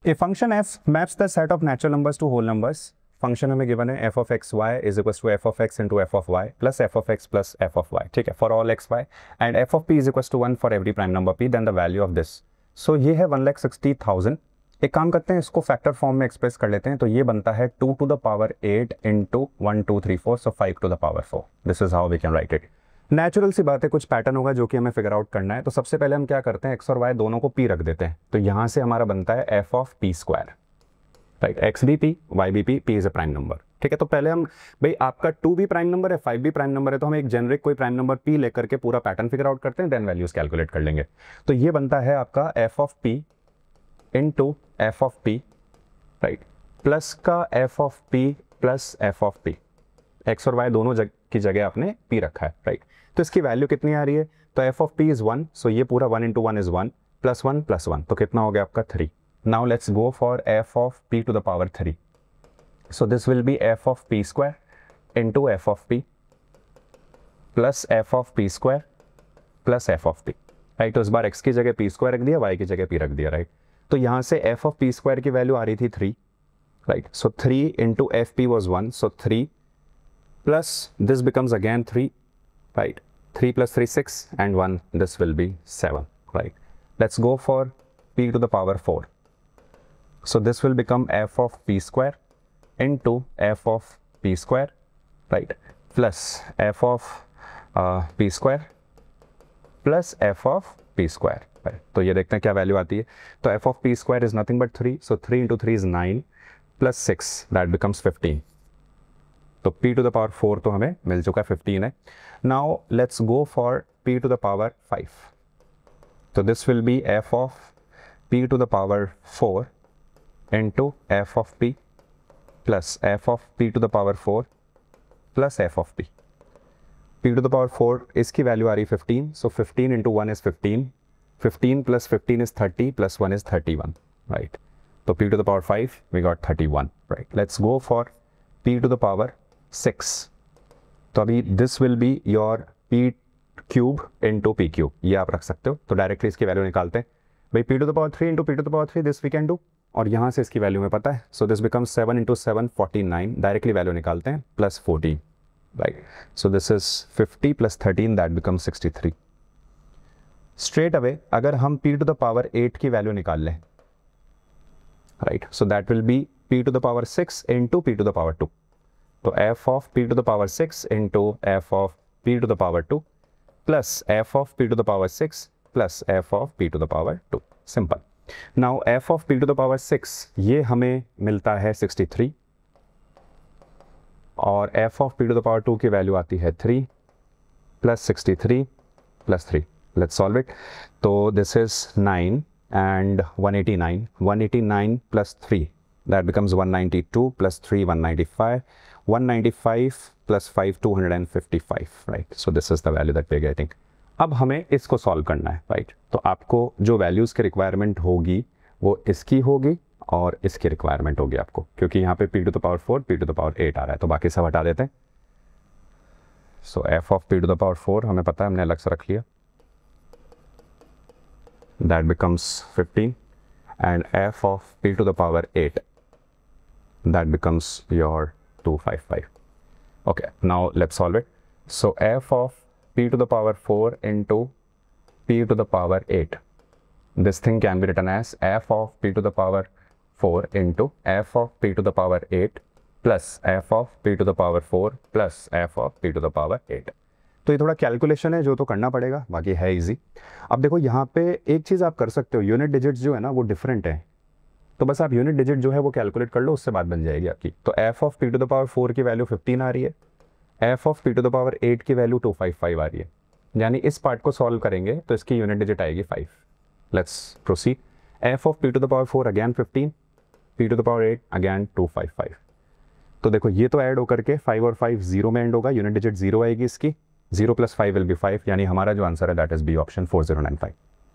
A function f maps the set of natural numbers to whole numbers. Function हमें given है f of x y is equal to f of x into f of y plus f of x plus f of y, ठीक है, for all x y and f of p is equal to 1 for every prime number p, then the value of this. So ये है 1,60,000। एक काम करते हैं, इसको factor form में एक्सप्रेस कर लेते हैं। तो ये बनता है 2 to the power 8 into 1 2 3 4, so 5 to the power 4। This is how we can write it. Natural सी बात है, कुछ पैटर्न होगा जो कि हमें फिगर आउट करना है। तो सबसे पहले हम क्या करते हैं, एक्स और वाई दोनों को पी रख देते हैं। तो यहाँ से हमारा बनता है f of p square, right. X भी पी, वाई भी P, P is a prime number, ठीक है। तो पहले हम, भाई आपका 2 भी प्राइम नंबर है, 5 भी प्राइम नंबर है, तो हम एक जेनरिक कोई प्राइम नंबर पी लेकर के पूरा पैटर्न फिगर आउट करते हैं, देन वैल्यूज कैलकुलेट कर लेंगे। तो ये बनता है आपका f of p into f of p, right, plus का f of p plus f of p. X और वाई दोनों की जगह आपने पी रखा है, राइट। तो इसकी वैल्यू कितनी आ रही है, तो एफ ऑफ पी इज 1, सो ये पूरा 1 इंटू 1 इज 1 प्लस 1 प्लस 1, तो कितना हो गया आपका 3। Now let's go for f of p to the power 3। So this will be f of p square into f of p plus f of p square plus f of p, right. तो इस बार x की जगह P square रख दिया, Y की जगह P रख दिया, राइट। तो यहाँ से एफ ऑफ पी स्क्वायर की वैल्यू आ रही थी 3, right. So 3 into F P was 1, so 3 plus this becomes again 3, right, 3 plus 3 6 and 1, this will be 7, right. Let's go for p to the power 4. So this will become f of p square into f of p square, right, plus f of p square plus f of p square, right. तो ये देखते हैं क्या value आती है। तो f of p square is nothing but 3, so 3 into 3 is 9 plus 6, that becomes 15। तो p to the power 4 तो हमें मिल चुका है, 15 है। Now let's go for p to the power 5। तो this will be f of p to the power 4 into f of p plus f of p to the power 4 plus f of p। p to the power 4 इसकी value आ रही 15, so 15 into 1 is 15, 15 plus 15 is 30 plus 1 is 31, right. तो p to the power 5 we got 31, right. Let's go for p to the power 6। तो अभी this will be your p cube into p cube, ये आप रख सकते हो। तो directly इसकी वैल्यू निकालते हैं, भाई p to the power 3 into p to the power 3, this we can do, और यहाँ से इसकी वैल्यू में पता है, so this becomes 7 into 7 49, directly value निकालते हैं, plus 14, right. So this is 50 plus 13, that becomes 63। Straight away अगर हम p टू द पावर 8 की वैल्यू निकाल लें, right, so that will be p to the power 6 into p to the power 2। तो f of p to the power 6 into f of p to the power 2 plus f of p to the power 6 plus f of p to the power 2, simple. Now f of p to the power 6 ये हमें मिलता है 63, और f of p to the power 2 की value आती है 3 plus 63 plus 3। Let's solve it. तो this is 9 and 189 plus 3, that becomes 192 plus 3 195, 195 plus 5 255, right. So this is the value that we are getting। अब हमें इसको सॉल्व करना है, right. तो आपको जो वैल्यूज की रिक्वायरमेंट होगी वो इसकी होगी और इसकी रिक्वायरमेंट होगी आपको, क्योंकि यहाँ पे p to the power 4 p to the power 8 आ रहा है, तो बाकी सब हटा देते हैं। So f of p to the power 4 हमें पता है, हमने अलग से रख लिया, that becomes 15, and f of p to the power 8, that becomes your 255। okay, now let's solve it। so f of p to the power 4 into p to the power 8, this thing can be written as f of p to the power 4 into f of p to the power 8 plus f of p to the power 4 plus f of p to the power 8। तो ये थोड़ा calculation है जो तो करना पड़ेगा, बाकी है इजी। अब देखो यहाँ पे एक चीज़ आप कर सकते हो, यूनिट डिजिट्स जो है ना वो डिफरेंट है, तो बस आप यूनिट डिजिट जो है वो कैलकुलेट कर लो, उससे बात बन जाएगी आपकी। तो f of p to the power 4 की वैल्यू 15 आ रही है, f of p to the power 8 की वैल्यू 255 आ रही है, यानी इस पार्ट को सॉल्व करेंगे तो इसकी यूनिट डिजिट आएगी 5। Let's proceed. f of p to the power 4 again 15, p to the power 8 again 255। तो देखो ये तो ऐड होकर के 5 और 5 0 में एंड होगा, यूनिट डिजिट 0 आएगी इसकी, 0 प्लस 5 विल बी 5, यानी हमारा जो आंसर है दैट इज बी ऑप्शन 4095।